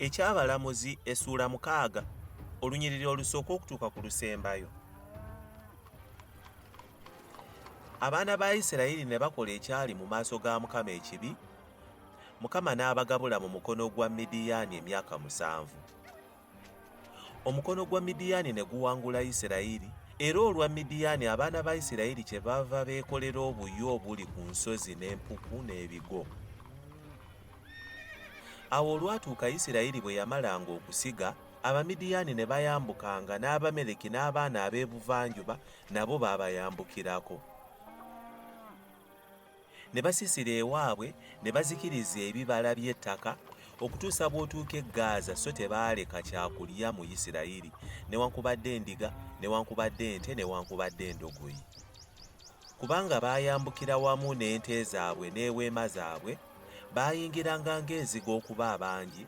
Eky'abalamuzi essuula 6 olunyiriri olusooka okutuuka ku lusembayo. Abaana ba Isiraeri ne bakola ekyali mu maaso ga Mukama ekibi, Mukama n'abagabula mu mukono gwa Midiyaani emyaka 7. Omukono gwa Midiyaani ne guwangula Isiraeri, era olwa Midiyaani abaana ba Isiraeri kyebava beekolera obuyo obuli ku nsozi n'empuku n'ebigo. Awo olwatuuka Isiraeri bwe yamalanga okusiga, Abamidiyaani ne bayambukanga n'Abamaleki n'abaana ab'ebuvanjuba nabo baabayambukirako. Ne basisira ewaabwe ne bazikiriza ebibala by'ettaka okutuusa bw'otuuka e Gaza, so tebaaleka kyakulya mu Isiraeri, newankubadde endiga, newankubadde ente, newankubadde endogoyi. Kubanga baayambukira wamu n'ente zaabwe n'eweema zaabwe, baayingiranga ng'enziga okuba abangi,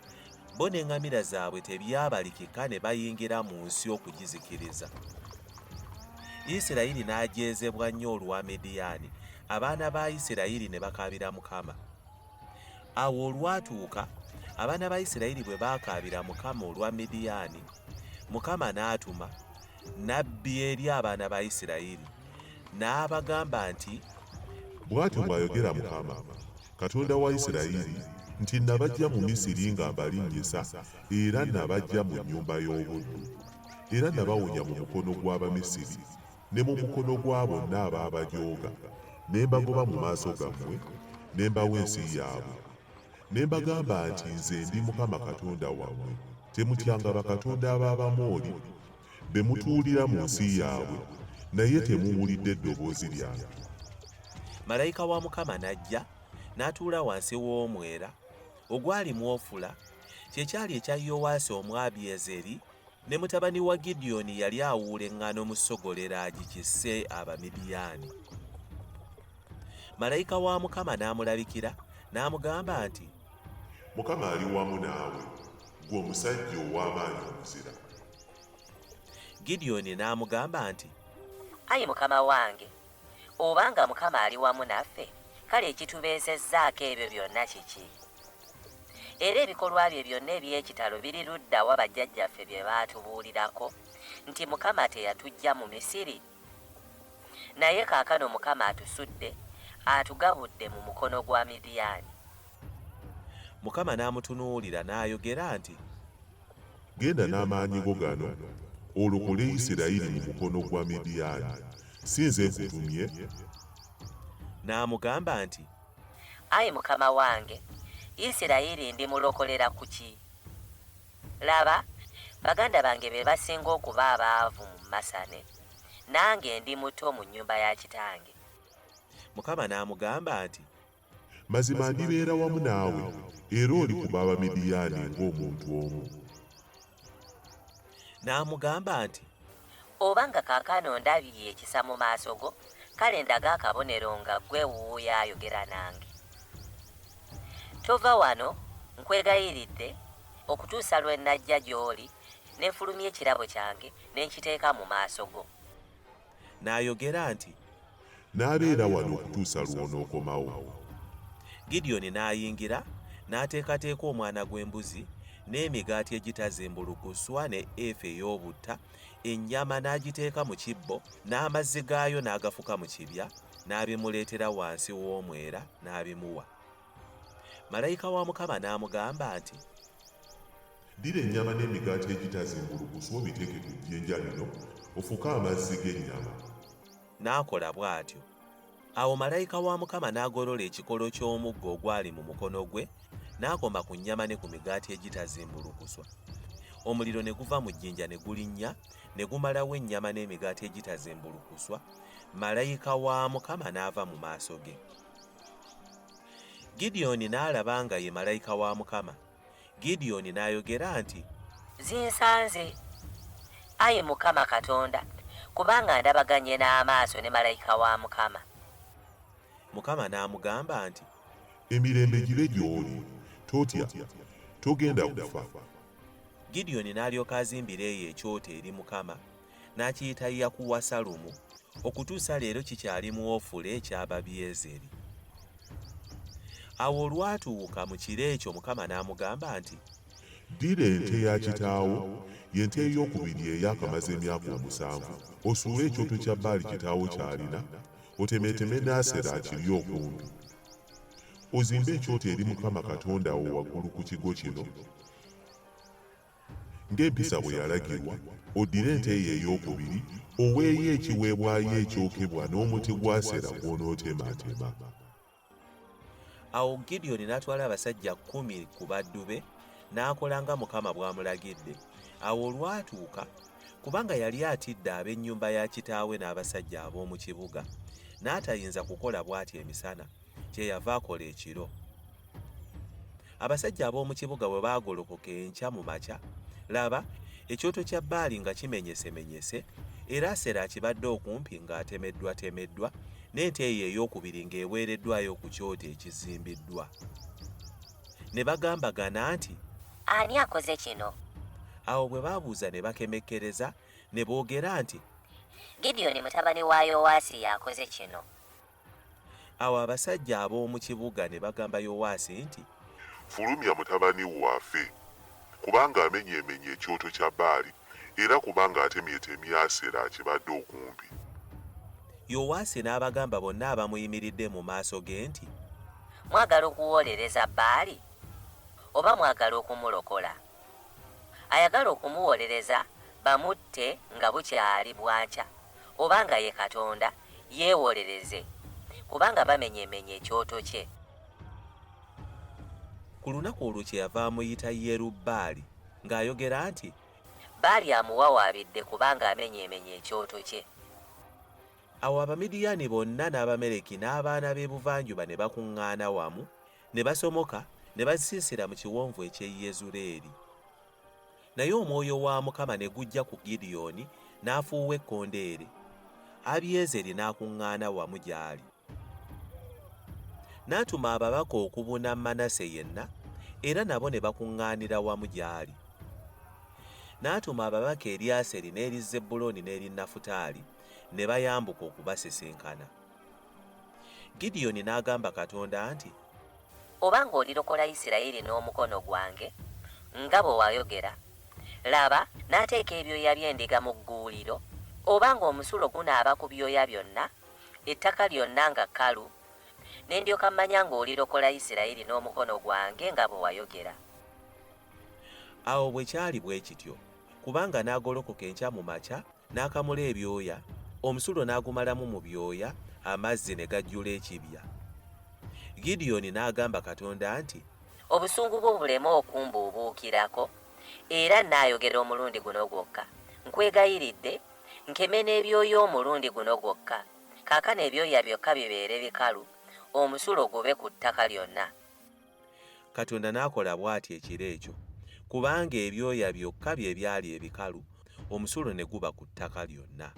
bo n'eŋŋamira zaabwe tebyabalikika ne bayingira mu nsi okugizikiriza. Isiraeri n'ajeezebwa nnyo olwa Midiyaani, abaana ba Isiraeri ne bakaabira Mukama. Awo olwatuuka, abaana ba Isiraeri bwe baakaabira Mukama olwa Midiyaani, Mukama n'atuma nabbi eri abaana ba Isiraeri, n'abagamba nti, "Bw'atyo bw'ayogera Mukama, Katonda wa Isiraeri, nti nabaggya mu Misiri nga mbalinnyisa, era nabaggya mu nnyumba y'obuddu, era nabawonya mu mukono gw'Abamisiri ne mu mukono gwa bonna abaabajooga, ne mbagoba mu maaso gammwe, ne mbawa ensi yaabwe. Ne mbagamba nti nze ndi Mukama Katonda wammwe, temutyanga bakatonda ab'Abamoli be mutuulira mu nsi yaabwe, naye temuwulidde eddoboozi lyange." Malayika wa Mukama n'ajja n'atuula wansi w'omwera ogwali mu Ofula, kyekyali ekya Yowaasi Omwabiezeri, ne mutabani wa Gidyoni yali awuula eŋŋaano mu ssogolero agikisse Abamidiyaani. Malayika wa Mukama n'amulabikira n'amugamba nti, "Mukama ali wamu naawe, ggwe omusajja ow'amaanyi omuzira." Gidyoni n'amugamba nti, "Ayi Mukama wange, obanga Mukama ali wamu naffe, kale ekitubeezezzaako ebyo byonna kiki? Era ebikolwa bye byonna eby'ekitalo biri ludda wa bajjajjaffe bye baatubuulirako nti Mukama teyatuggya mu Misiri? Naye kaakano Mukama atusudde, atugabudde mu mukono gwa Midiyaani." Mukama n'amutunuulira n'ayogera nti, "Genda n'amaanyi go gano, olokole Isiraeri mu mukono gwa Midiyaani, si nze nkutumye?" N'amugamba nti, "Ayi Mukama wange, Isiraeri ndimulokolera ku ki? Laba, baganda bange be basinga okuba abaavu mu Masane, nange ndi muto mu nnyumba ya kitange." Mukama n'amugamba nti, "Mazima ndibeera wamu naawe, era olikuba Abamidiyaani ng'omuntu omu." N'amugamba nti, "Obanga kaakano ndabye ekisa mu maaso go, kale ndaga akabonero nga ggwe wuuyo ayogera nange. Tova wano, nkwegayiridde, okutuusa lwe najja gy'oli, ne nfulumya ekirabo kyange ne nkiteeka mu maaso go." N'ayogera nti, "N'abeera wano okutuusa lw'onookomawo." Gidyoni n'ayingira n'ateekateeka omwana gw'embuzi n'emigaati egitazimbulukuswa ne efa ey'obutta, ennyama n'agiteeka mu kibbo, n'amazzi gaayo n'agafuka mu kibya, n'abimuleetera wansi w'omwera n'abimuwa. Malayika wa Mukama n'amugamba nti, "Ddira ennyama n'emigaati egitazimbulukuswa obiteeke ku jjinja lino, ofuke amazzi g'ennyama." N'akola bw'atyo. Awo malayika wa Mukama n'agolola ekikolo ky'omuggo ogwali mu mukono gwe, n'akoma ku nnyama ne ku migaati egitazimbulukuswa. Omuliro ne guva mu jjinja ne gulinnya, ne gumalawo ennyama n'emigaati egitazimbulukuswa. Malayika wa Mukama n'ava mu maaso ge. Gidyoni n'alaba nga ye malayika wa Mukama. Gidyoni n'ayogera nti, "Zinsanze, Ayi Mukama Katonda, kubanga ndabaganye n'amaaso ne malayika wa Mukama." Mukama n'amugamba nti, "Emirembe gibe gy'oli, totya, togenda kufa." Gidyoni n'alyoka azimbira eyo ekyoto eri Mukama, n'akiyita Yakuwasalumu, okutuusa leero kikyali mu Ofula eky'Ababiezeri. Awo olwatuuka mu kiro ekyo Mukama n'amugamba nti, ddira ente ya kitaawo y'ente ey'okubiri eyakamaze emyaka 7, osuule ekyoto kya Baali kitaawo ky'alina, otemeeteme n'Asera akiri okumpi. Ozimbe ekyoto eri Mukama Katonda wo waggulu ku kigo kino, ng'empisa bwe yalagirwa, oddire ente ye ey'okubiri, oweeyo ekiweebwayo ekyokebwa n'omuti gwa Asera gw'onootemaatema. Awo Gidyoni n'atwala abasajja 10 ku baddu be, n'akola nga Mukama bw'amulagidde. Awo olwatuuka, kubanga yali atidde ab'ennyumba ya kitaawe n'abasajja ab'omu kibuga, n'atayinza kukola bw'atyo emisana, kyeyava akola ekiro. Abasajja ab'omu kibuga bwe baagolokoka enkya mu makya, laba, ekyoto kya Baali nga kimenyesemenyese, era Asera akibadde okumpi ng'atemeddwatemeddwa, n'ente ye ey'okubiri ng'eweereddwayo ku kyoto ekizimbiddwa. Ne bagambagana nti, ani akoze kino? Awo bwe baabuuza ne bakemekkereza, ne boogera nti, Gidyoni mutabani wa Yowaasi yakoze kino. Awo abasajja ab'omu kibuga ne bagamba Yowaasi nti, Fulumya mutabani waffe, kubanga amenyeemenye ekyoto kya Baali, era kubanga atemyetemye Asera akibadde okumpi. Yowaasi n'abagamba bonna abamuyimiridde mu maaso ge nti, Mwagala okuwolereza Baali? Oba mwagala okumulokola? Ayagala okumuwolereza bamutte nga bukyali bwankya, oba nga ye Katonda yeewolereze, kubanga bamenyeemenye ekyoto kye. Ku lunaku olwo kyeyava amuyita Yerubbaali, ng'ayogera nti, Baali amuwawaabidde kubanga amenyeemenye ekyoto kye. Awo Abamidiyaani bonna n'Abamaleki n'abaana b'ebuvanjuba ne bakuŋŋaana wamu, ne basomoka ne basiisira mu kiwonvu eky'e Yezuleeri. Naye omwoyo wa Mukama ne gujja ku Gidyoni n'afuuwa ekkondeere. Abiyezeeri n'akuŋŋaana wamu gy'ali. N'atuma ababaka okubuna Manase yenna, era nabo ne bakuŋŋaanira wamu gy'ali. N'atuma ababaka eri Aseri n'eri Zebbulooni n'eri Nafutaali, ne bayambuka okubasisinkana. Gidyoni n'agamba Katonda nti, Obanga olirokola Isiraeri n'omukono gwange, nga bwe wayogera, laba n'ateeka ebyoya by'endiga mu gguuliro, obanga omusulo gunaaba ku byoya byonna, ettaka lyonna nga kkalu, ne ndyoka mmanya ng'olirokola Isiraeri n'omukono gwange nga bwe wayogera. Awo bwe kyali bwe kityo, kubanga n'agolokoka enkya mu makya, n'akamula ebyoya, omusulo n'agumalamu mu byoya, amazzi ne gajjula ekibya. Gidyoni n'agamba Katonda nti, Obusungu bwo buleme okumbuubuukirako, era nnaayogera omulundi guno gwokka. Nkwegayiridde, nkeme n'ebyoya omulundi guno gwokka. Kaakano ebyoya byokka bibeere bikalu, omusulo gube ku ttaka lyonna. Katonda n'akola bw'atyo ekiro ekyo, kubanga ebyoya byokka bye byali ebikalu, omusulo ne guba ku ttaka lyonna.